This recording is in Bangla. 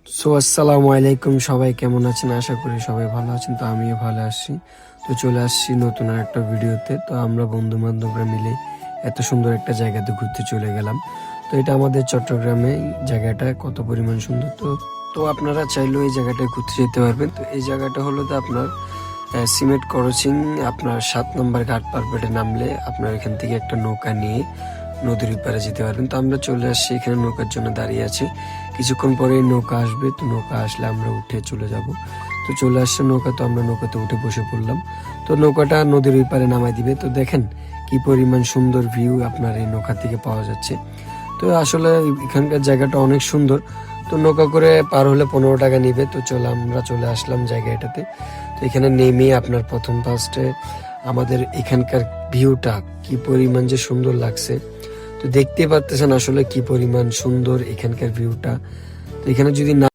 আসসালামু আলাইকুম, সবাই কেমন আছেন? আশা করি সবাই ভালো আছেন। তো আমিও ভালো আছি। তো চলে আসছি নতুন আর একটা ভিডিওতে। তো আমরা বন্ধু বান্ধবরা মিলে এত সুন্দর একটা জায়গাতে ঘুরতে চলে গেলাম। তো এটা আমাদের চট্টগ্রামে, জায়গাটা কত পরিমাণ সুন্দর। তো তো আপনারা চাইলেও এই জায়গাটায় ঘুরতে যেতে পারবেন। তো এই জায়গাটা হলো তো আপনার সিমেন্ট ক্রসিং, আপনার 7 নম্বর ঘাট পার পেটে নামলে আপনার এখান থেকে একটা নৌকা নিয়ে নদীর পাড়ে যেতে পারবেন। তো আমরা চলে আসছি, এখানে নৌকার জন্য দাঁড়িয়ে আছি। কিছুক্ষণ পরে নৌকা আসবে, তো নৌকা আসলে আমরা উঠে চলে যাব। তো চলে আসছে নৌকা, তো আমরা নৌকাতে উঠে বসে পড়লাম। তো নৌকাটা নদীর ওই পারে নামাই দিবে। তো দেখেন কি পরিমাণ সুন্দর ভিউ আপনার এই নৌকা থেকে পাওয়া যাচ্ছে। তো আসলে এখানকার জায়গাটা অনেক সুন্দর। তো নৌকা করে পার হলে 15 টাকা নিবে। তো আমরা চলে আসলাম জায়গাটাতে। তো এখানে নেমে আপনার প্রথম ফার্স্টে আমাদের এখানকার ভিউটা কি পরিমাণ যে সুন্দর লাগছে। তো দেখতে পারতেছেন আসলে কি পরিমাণ সুন্দর এখানকার ভিউটা। তো এখানে যদি না